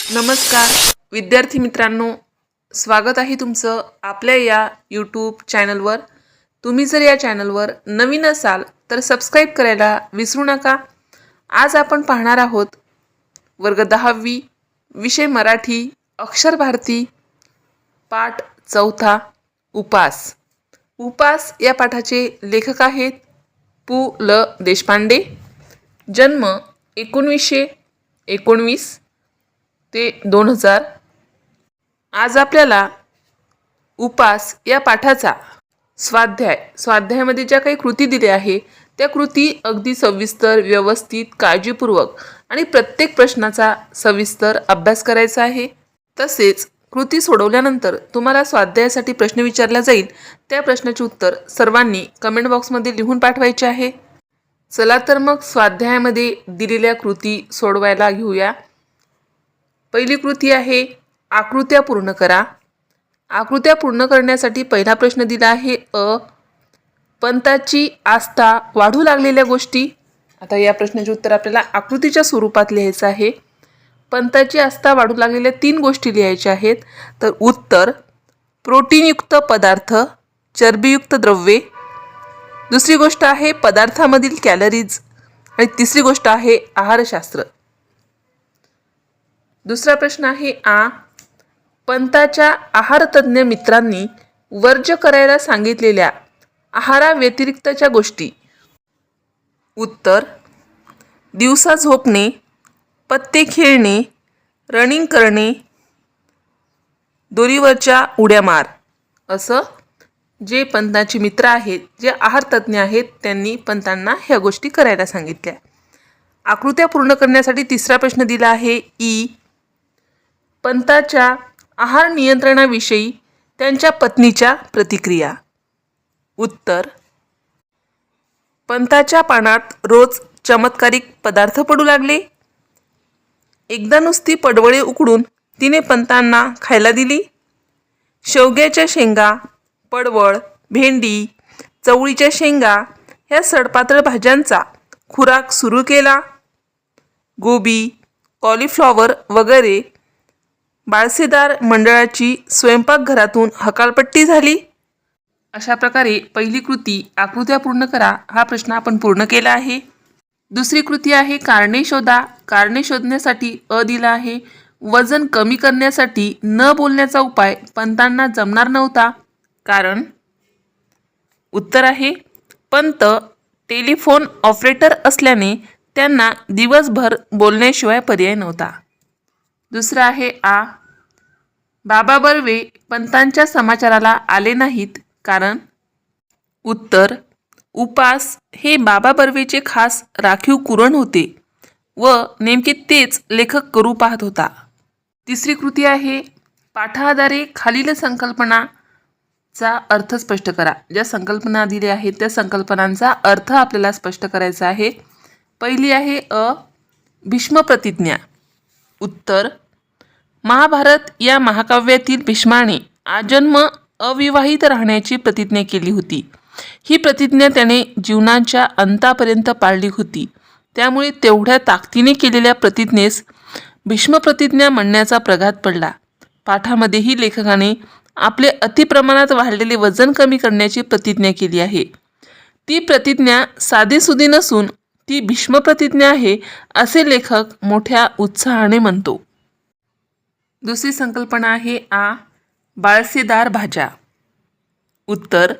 नमस्कार विद्यार्थी मित्रांनो, स्वागत आहे तुमचं आपल्या या यूट्यूब चॅनलवर। तुम्ही जर या चॅनलवर नवीन असाल तर सबस्क्राईब करायला विसरू नका। आज आपण पाहणार आहोत वर्ग 10वी विषय मराठी अक्षर भारती पाठ 4 उपास। उपास या पाठाचे लेखक आहेत पु ल देशपांडे। जन्म 1919 ते 2000। आज आपल्याला उपास या पाठाचा स्वाध्यायामध्ये ज्या काही कृती दिल्या आहे त्या कृती अगदी सविस्तर, व्यवस्थित, काळजीपूर्वक आणि प्रत्येक प्रश्नाचा सविस्तर अभ्यास करायचा आहे। तसेच कृती सोडवल्यानंतर तुम्हाला स्वाध्यायासाठी प्रश्न विचारला जाईल, त्या प्रश्नाचे उत्तर सर्वांनी कमेंट बॉक्समध्ये लिहून पाठवायचे आहे। चला तर मग स्वाध्यायामध्ये दिलेल्या कृती सोडवायला घेऊया। पहिली कृती आहे आकृत्या पूर्ण करा। आकृत्या पूर्ण करण्यासाठी पहिला प्रश्न दिला आहे पंताची आस्था वाढू लागलेल्या गोष्टी। आता या प्रश्नाचे उत्तर आपल्याला आकृतीच्या स्वरूपात लिहायचं आहे। पंताची आस्था वाढू लागलेल्या 3 गोष्टी लिहायच्या आहेत। तर उत्तर प्रोटीनयुक्त पदार्थ, चरबीयुक्त द्रव्ये, दुसरी गोष्ट आहे पदार्थामधील कॅलरीज आणि तिसरी गोष्ट आहे आहारशास्त्र। दुसरा प्रश्न आहे पंताच्या आहारतज्ञ मित्रांनी वर्ज्य करायला सांगितलेल्या आहाराव्यतिरिक्तच्या गोष्टी। उत्तर दिवसा झोपणे, पत्ते खेळणे, रनिंग करणे, दोरीवरच्या उड्या मार। असं जे पंतांचे मित्र आहेत, जे आहारतज्ञ आहेत, त्यांनी पंतांना ह्या गोष्टी करायला सांगितल्या। आकृत्या पूर्ण करण्यासाठी तिसरा प्रश्न दिला आहे पंताच्या आहार नियंत्रणाविषयी त्यांच्या पत्नीच्या प्रतिक्रिया। उत्तर पंताच्या पानात रोज चमत्कारिक पदार्थ पडू लागले। एकदा नुसती पडवळे उकडून तिने पंतांना खायला दिली। शेवग्याच्या शेंगा, पडवळ, भेंडी, चवळीच्या शेंगा ह्या सडपातळ भाज्यांचा खुराक सुरू केला। गोबी, कॉलीफ्लॉवर वगैरे बाळसेदार मंडळाची स्वयंपाकघरातून हकालपट्टी झाली। अशा प्रकारे पहिली कृती आकृत्या पूर्ण करा हा प्रश्न आपण पूर्ण केला आहे। दुसरी कृती आहे कारणे शोधा। कारणे शोधण्यासाठी दिला आहे वजन कमी करण्यासाठी न बोलण्याचा उपाय पंतांना जमणार नव्हता, कारण उत्तर आहे पंत टेलिफोन ऑपरेटर असल्याने त्यांना दिवसभर बोलण्याशिवाय पर्याय नव्हता। दुसरा आहे बाबा बर्वे पंतांच्या समाचाराला आले नाहीत, कारण उत्तर उपास हे बाबा बर्वेचे खास राखीव कुरण होते व नेमके तेच लेखक करू पाहत होता। तिसरी कृती आहे पाठाआधारे खालील संकल्पनाचा अर्थ स्पष्ट करा। ज्या संकल्पना दिल्या आहेत त्या संकल्पनांचा अर्थ आपल्याला स्पष्ट करायचा आहे। पहिली आहे भीष्म प्रतिज्ञा। उत्तर महाभारत या महाकाव्यातील भीष्माने आजन्म अविवाहित राहण्याची प्रतिज्ञा केली होती। ही प्रतिज्ञा त्याने जीवनाच्या अंतापर्यंत पाळली होती, त्यामुळे तेवढ्या ताकदीने केलेल्या प्रतिज्ञेस भीष्म प्रतिज्ञा म्हणण्याचा प्रघात पडला। पाठामध्येही लेखकाने आपले अतिप्रमाणात वाढलेले वजन कमी करण्याची प्रतिज्ञा केली आहे। ती प्रतिज्ञा साधीसुधी नसून ती भीष्म प्रतिज्ञा आहे असे लेखक मोठ्या उत्साहाने म्हणतो। दुसरी संकल्पना आहे बाळसेदार भाज्या। उत्तर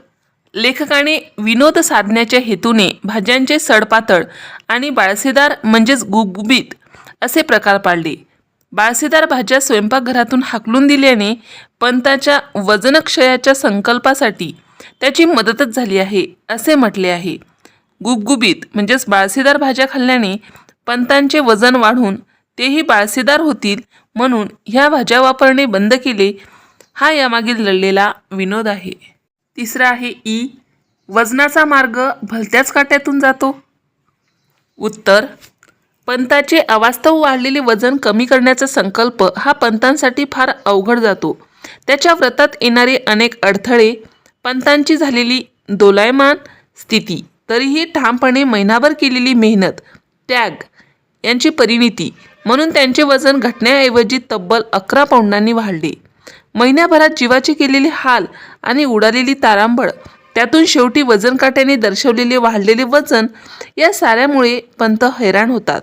लेखकाने विनोद साधण्याच्या हेतूने भाज्यांचे सडपातळ आणि बाळसेदार म्हणजेच गुबगुबीत असे प्रकार पाळले। बाळसेदार भाज्या स्वयंपाकघरातून हाकलून दिल्याने पंताच्या वजनक्षयाच्या संकल्पासाठी त्याची मदतच झाली आहे असे म्हटले आहे। गुबगुबीत म्हणजेच बाळसेदार भाज्या खाल्ल्याने पंतांचे वजन वाढून तेही बाळसेदार होतील, म्हणून ह्या भाज्या वापरणे बंद केले, हा यामागील लढलेला विनोद आहे। तिसरा आहे वजनाचा मार्ग भलत्याच काट्यातून जातो। उत्तर पंताचे अवास्तव वाढलेले वजन कमी करण्याचा संकल्प हा पंतांसाठी फार अवघड जातो। त्याच्या व्रतात येणारे अनेक अडथळे, पंतांची झालेली दोलायमान स्थिती, तरीही ठामपणे महिनाभर केलेली मेहनत, त्याग यांची परिणिती म्हणून त्यांचे वजन घटण्याऐवजी तब्बल 11 पाऊंडांनी वाढले. महिन्याभरात जीवाचे केलेले हाल आणि उडालेली तारांबळ, त्यातून शेवटी वजन काट्याने दर्शवलेले वाढलेले वजन, या साऱ्यामुळे पंत हैराण होतात.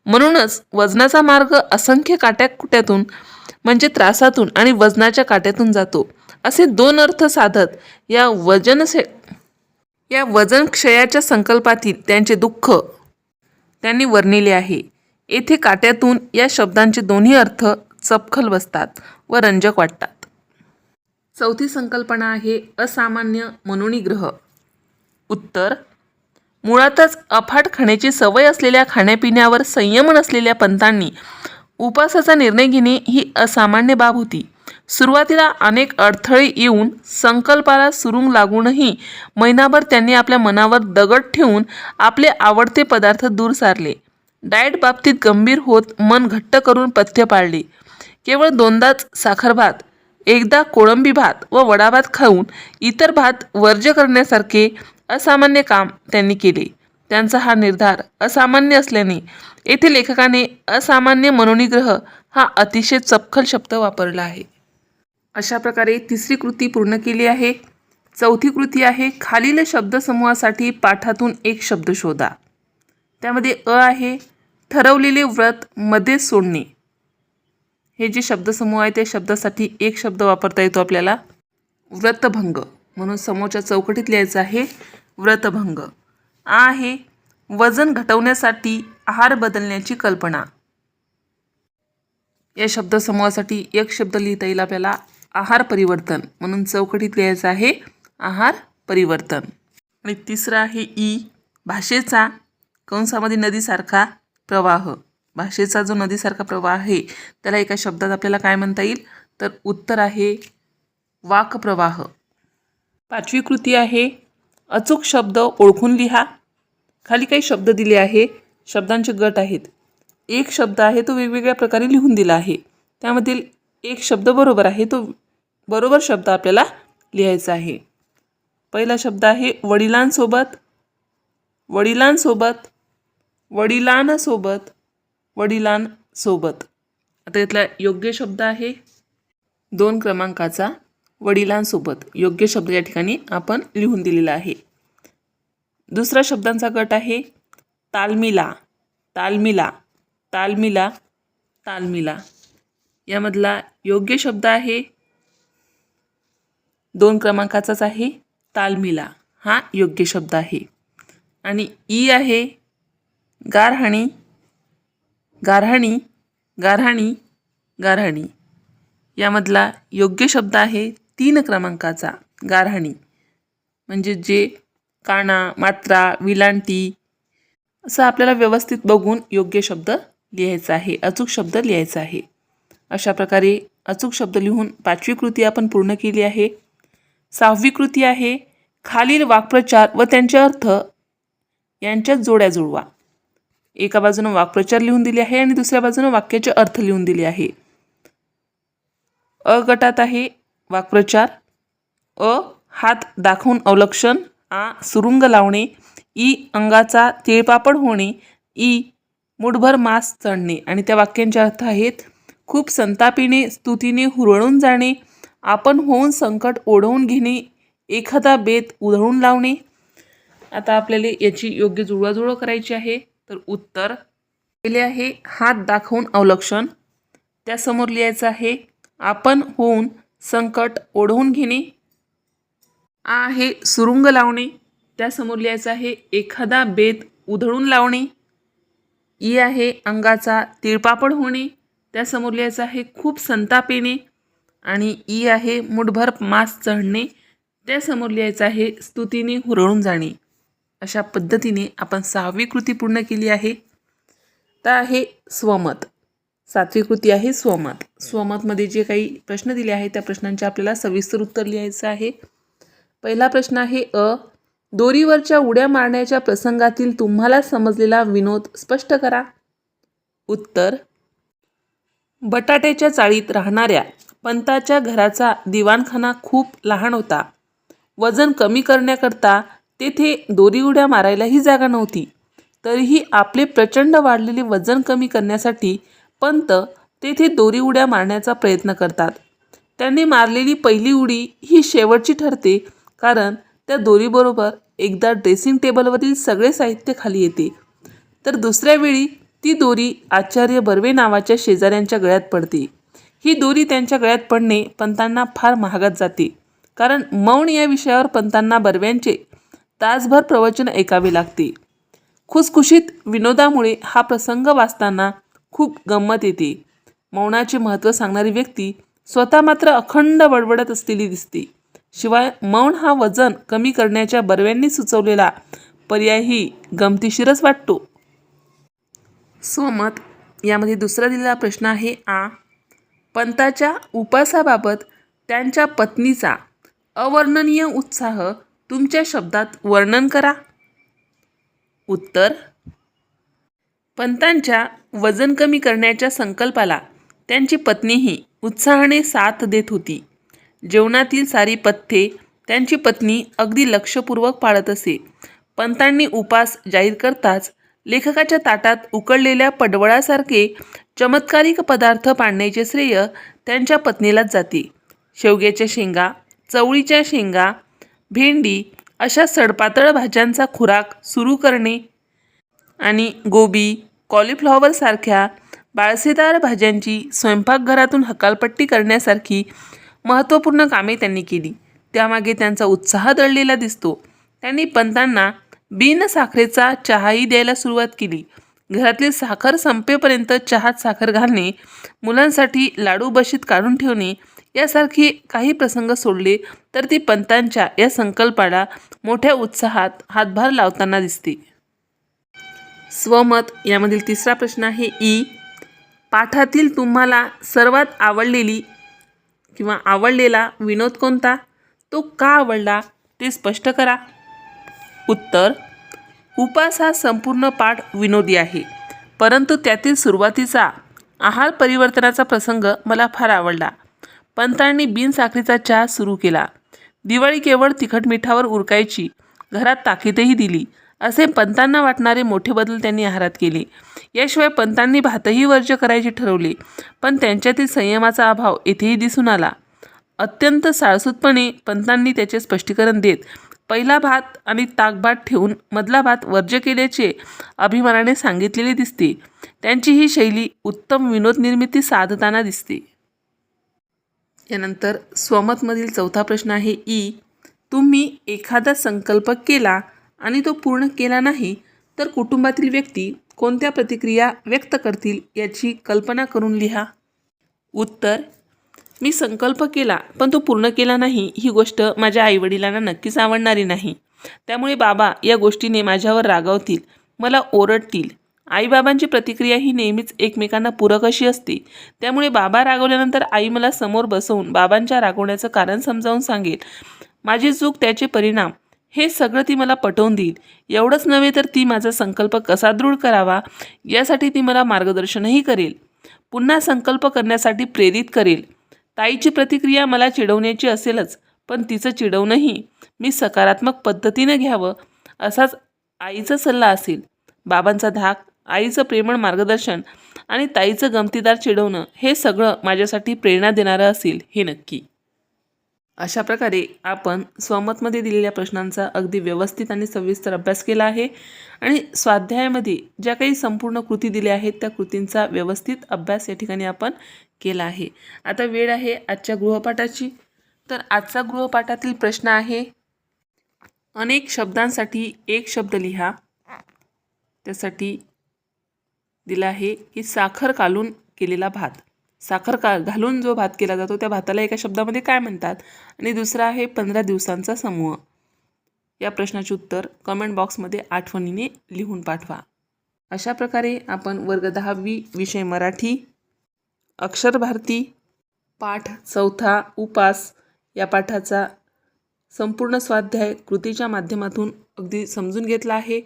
म्हणूनच वजनाचा मार्ग असंख्य काट्याकुट्यातून म्हणजे त्रासातून आणि वजनाच्या काट्यातून जातो, असे दोन अर्थ साधत या वजन क्षयाच्या संकल्पातील त्यांचे दुःख त्यांनी वर्णिले आहे. येथे काट्यातून या शब्दांचे दोन्ही अर्थ चपखल बसतात व रंजक वाटतात. चौथी संकल्पना आहे असामान्य मनोनिग्रह. उत्तर: मुळातच अफाट खाण्याची सवय असलेल्या खाण्यापिण्यावर संयम नसलेल्या पंतांनी उपासाचा निर्णय घेणे ही असामान्य बाब होती. सुरुवातीला अनेक अडथळे येऊन संकल्पाला सुरुंग लागूनही महिनाभर त्यांनी आपल्या मनावर दगड ठेवून आपले आवडते पदार्थ दूर सारले. डाएट बाबतीत गंभीर होत मन घट्ट करून पथ्य पाळले. केवळ 2दाच साखर भात, 1दा कोळंबी भात व वडाभात खाऊन इतर भात वर्ज्य करण्यासारखे असामान्य काम त्यांनी केले. त्यांचा हा निर्धार असामान्य असल्याने येथे लेखकाने असामान्य मनोनिग्रह हा अतिशय चपखल शब्द वापरला आहे. अशा प्रकारे तिसरी कृती पूर्ण केली आहे. चौथी कृती आहे खालील शब्दसमूहासाठी पाठातून एक शब्द शोधा. त्यामध्ये आहे ठरवलेले व्रत मध्ये सोडणे. हे जे शब्दसमूह आहे त्या शब्दासाठी एक शब्द वापरता येतो आपल्याला, व्रतभंग. म्हणून समोरच्या चौकटीत लिहायचं आहे व्रतभंग. आहे वजन घटवण्यासाठी आहार बदलण्याची कल्पना. या शब्दसमूहासाठी एक शब्द लिहिता येईल आपल्याला आहार परिवर्तन. म्हणून चौकटीत लिहायचं आहे आहार परिवर्तन. आणि तिसरं आहे भाषेचा कंसामध्ये नदीसारखा प्रवाह. भाषेचा जो नदीसारखा प्रवाह आहे त्याला एका शब्दात आपल्याला काय म्हणता येईल, तर उत्तर आहे वाकप्रवाह. पाचवी कृती आहे अचूक शब्द ओळखून लिहा. खाली काही शब्द दिले आहे, शब्दांचे गट आहेत. एक शब्द आहे तो वेगवेगळ्या प्रकारे लिहून दिला आहे. त्यामधील एक शब्द बरोबर आहे, तो बरोबर शब्द आपल्याला लिहायचा आहे. पहिला शब्द आहे वडिलांसोबत, वडिलांसोबत, वडिलांसोबत, वडिलांसोबत. आता यातला योग्य शब्द आहे 2 क्रमांकाचा वडिलांसोबत. योग्य शब्द या ठिकाणी आपण लिहून दिलेला आहे. दुसरा शब्दांचा गट आहे तालमीला, तालमीला, तालमीला, तालमीला. यामधला योग्य शब्द आहे 2 क्रमांकाचाच आहे तालमीला. हा योग्य शब्द आहे. आणि आहे गारहाणी, गारहाणी, गारहाणी, गारहाणी. यामधला योग्य शब्द आहे 3 क्रमांकाचा गारहाणी. म्हणजे जे काना, मात्रा, विलांटी असं आपल्याला व्यवस्थित बघून योग्य शब्द लिहायचा आहे, अचूक शब्द लिहायचा आहे. अशा प्रकारे अचूक शब्द लिहून 5वी कृती आपण पूर्ण केली आहे. 6वी कृती आहे खालील वाक्प्रचार व त्यांचे अर्थ यांच्यात जोड्या जुळवा. एका बाजूने वाक्प्रचार लिहून दिले आहे आणि दुसऱ्या बाजूने वाक्याचे अर्थ लिहून दिले आहे. अ गटात आहे वाक्प्रचार. हात दाखवून अवलक्षण. सुरुंग लावणे. अंगाचा तिळपापड होणे. मुठभर मांस चढणे. आणि त्या वाक्यांचे अर्थ आहेत खूप संतापीने स्तुतीने हुरळून जाणे, आपण होऊन संकट ओढवून घेणे, एखादा बेत उधळून लावणे. आता आपल्याला याची योग्य जुळवाजुळव करायची आहे. तर उत्तर पहिले आहे हात दाखवून अवलक्षण. त्यासमोर लिहायचं आहे आपण होऊन संकट ओढवून घेणे. आहे सुरुंग लावणे. त्यासमोर लिहायचं आहे एखादा बेत उधळून लावणे. आहे अंगाचा तिळपापड होणे. त्यासमोर लिहायचं आहे खूप संतापेने. आणि आहे मुठभर मांस चढणे. त्यासमोर लिहायचं आहे स्तुतीने हुरळून जाणे. अशा पद्धतीने आपण 6वी कृती पूर्ण केली आहे. तर आहे स्वमत. 7वी कृती आहे स्वमत. स्वमतमध्ये जे काही प्रश्न दिले आहेत त्या प्रश्नांचे आपल्याला सविस्तर उत्तर लिहायचं आहे. पहिला प्रश्न आहे दोरीवरच्या उड्या मारण्याच्या प्रसंगातील तुम्हाला समजलेला विनोद स्पष्ट करा. उत्तर बटाट्याच्या चाळीत राहणाऱ्या पंताच्या घराचा दिवाणखाना खूप लहान होता. वजन कमी करण्याकरता तेथे दोरी उड्या मारायलाही जागा नव्हती. तरीही आपले प्रचंड वाढलेले वजन कमी करण्यासाठी पंत तेथे दोरी उड्या मारण्याचा प्रयत्न करतात. त्यांनी मारलेली पहिली उडी ही शेवटची ठरते, कारण त्या दोरीबरोबर एकदा ड्रेसिंग टेबलवरील सगळे साहित्य खाली येते. तर दुसऱ्या वेळी ती दोरी आचार्य बर्वे नावाच्या शेजाऱ्यांच्या गळ्यात पडते. ही दोरी त्यांच्या गळ्यात पडणे पंतांना फार महागात जाते, कारण मौन या विषयावर पंतांना बर्व्यांचे तासभर प्रवचन ऐकावे लागते. खुसखुशीत विनोदामुळे हा प्रसंग वाचताना खूप गंमत येते. मौनाचे महत्त्व सांगणारी व्यक्ती स्वतः मात्र अखंड बडबडत असलेली दिसते. शिवाय मौन हा वजन कमी करण्याच्या बर्व्यांनी सुचवलेला पर्यायही गमतीशीरच वाटतो. स्वमत यामध्ये दुसरा दिलेला प्रश्न आहे आ. पंताच्या उपासाबाबत त्यांच्या पत्नीचा अवर्णनीय उत्साह तुमच्या शब्दात वर्णन करा. उत्तर: पंतांच्या वजन कमी करण्याच्या संकल्पाला त्यांची पत्नीही उत्साहाने साथ देत होती. जेवणातील सारी पथ्ये त्यांची पत्नी अगदी लक्षपूर्वक पाळत असे. पंतांनी उपास जाहीर करताच लेखकाच्या ताटात उकळलेल्या पडवळासारखे चमत्कारिक पदार्थ पाडण्याचे श्रेय त्यांच्या पत्नीलाच जाते. शेवग्याच्या शेंगा, चवळीच्या शेंगा, भेंडी अशा सडपातळ भाज्यांचा खुराक सुरू करणे आणि गोबी, कॉलीफ्लॉवर सारख्या बाळसेदार भाज्यांची स्वयंपाकघरातून हकालपट्टी करण्यासारखी महत्त्वपूर्ण कामे त्यांनी केली. त्यामागे त्यांचा उत्साह दडलेला दिसतो. त्यांनी पंतांना बिन साखरेचा चहाही द्यायला सुरुवात केली. घरातील साखर संपेपर्यंत चहात साखर घालणे, मुलांसाठी लाडू बशीत काढून ठेवणे यासारखे काही प्रसंग सोडले तर ती पंतांच्या या संकल्पाला मोठ्या उत्साहात हातभार लावताना दिसते. स्वमत यामधील तिसरा प्रश्न आहे ई. पाठातील तुम्हाला सर्वात आवडलेली किंवा आवडलेला विनोद कोणता? तो का आवडला ते स्पष्ट करा. उत्तर: उपास हा संपूर्ण पाठ विनोदी आहे, परंतु त्यातील सुरुवातीचा आहार परिवर्तनाचा प्रसंग मला फार आवडला. पंतांनी बिनसाखरेचा चहा सुरू केला. दिवाळी केवळ तिखट मिठावर उरकायची, घरात ताकीदही दिली. असे पंतांना वाटणारे मोठे बदल त्यांनी आहारात केले. याशिवाय पंतांनी भातही वर्ज्य करायचे ठरवले, पण त्यांच्यातील संयमाचा अभाव येथेही दिसून आला. अत्यंत साळसूतपणे पंतांनी त्याचे स्पष्टीकरण देत पहिला भात आणि ताकभात ठेवून मधला भात वर्ज्य केल्याचे अभिमानाने सांगितलेले दिसते. त्यांची ही शैली उत्तम विनोद निर्मिती साधताना दिसते. यानंतर स्वमतमधील चौथा प्रश्न आहे ई. तुम्ही एखादा संकल्प केला आणि तो पूर्ण केला नाही तर कुटुंबातील व्यक्ती कोणत्या प्रतिक्रिया व्यक्त करतील याची कल्पना करून लिहा. उत्तर: मी संकल्प केला पण तो पूर्ण केला नाही ही गोष्ट माझ्या आईवडिलांना नक्कीच आवडणारी नाही. त्यामुळे बाबा या गोष्टीने माझ्यावर रागावतील, मला ओरडतील. आईबाबांची प्रतिक्रिया ही नेहमीच एकमेकांना पूरक अशी असते. त्यामुळे बाबा रागवल्यानंतर आई मला समोर बसवून बाबांच्या रागवण्याचं कारण समजावून सांगेल. माझी चूक, त्याचे परिणाम हे सगळं ती मला पटवून देईल. एवढंच नव्हे तर ती माझा संकल्प कसा दृढ करावा यासाठी ती मला मार्गदर्शनही करेल, पुन्हा संकल्प करण्यासाठी प्रेरित करेल. ताईची प्रतिक्रिया मला चिडवण्याची असेलच, पण तिचं चिडवणंही मी सकारात्मक पद्धतीने घ्यावं असाच आईचा सल्ला असेल. बाबांचा धाक, आईचं प्रेमळ मार्गदर्शन आणि ताईचं गमतीदार चिडवणं हे सगळं माझ्यासाठी प्रेरणा देणारं असेल हे नक्की. अशा प्रकारे आपण स्वमतमध्ये दिलेल्या प्रश्नांचा अगदी व्यवस्थित आणि सविस्तर अभ्यास केला आहे आणि स्वाध्यायामध्ये ज्या काही संपूर्ण कृती दिल्या आहेत त्या कृतींचा व्यवस्थित अभ्यास या ठिकाणी आपण केला आहे. आता वेळ आहे आजच्या गृहपाठाची. तर आजचा गृहपाठातील प्रश्न आहे, अनेक शब्दांसाठी एक शब्द लिहा. त्यासाठी दिला आहे की साखर घालून केलेला भात. साखर घालून जो भात केला जातो त्या भाताला एका शब्दामध्ये काय म्हणतात? आणि दुसरा आहे 15 दिवसांचा समूह. या प्रश्नाचे उत्तर कमेंट बॉक्समध्ये आठवणीने लिहून पाठवा. अशा प्रकारे आपण वर्ग 10वी विषय मराठी अक्षर भारती पाठ 4 उपास या पाठाचा संपूर्ण स्वाध्याय कृतीच्या माध्यमातून अगदी समजून घेतला आहे,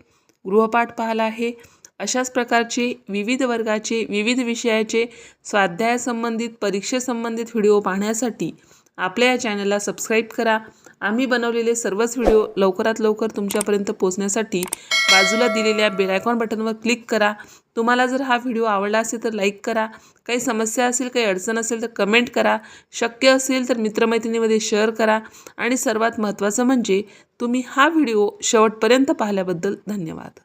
गृहपाठ पाहिला आहे. अशाच प्रकारचे विविध वर्गाचे विविध विषयाचे स्वाध्यायासंबंधित परीक्षेसंबंधित व्हिडिओ पाहण्यासाठी आपल्या या चॅनलला सबस्क्राईब करा आम्ही बनवलेले सर्वच व्हिडिओ लवकरात लवकर तुमच्यापर्यंत पोहोचण्यासाठी बाजूला दिलेल्या बेल आयकॉन बटनवर क्लिक करा। तुम्हाला जर हा व्हिडिओ आवडला असेल तर लाईक करा, काही समस्या असेल, काही अडचण असेल तर कमेंट करा, शक्य असेल तर मित्रमैत्रिणीमध्ये शेअर करा आणि सर्वात महत्त्वाचं म्हणजे तुम्ही हा व्हिडिओ शेवटपर्यंत पाहिल्याबद्दल धन्यवाद।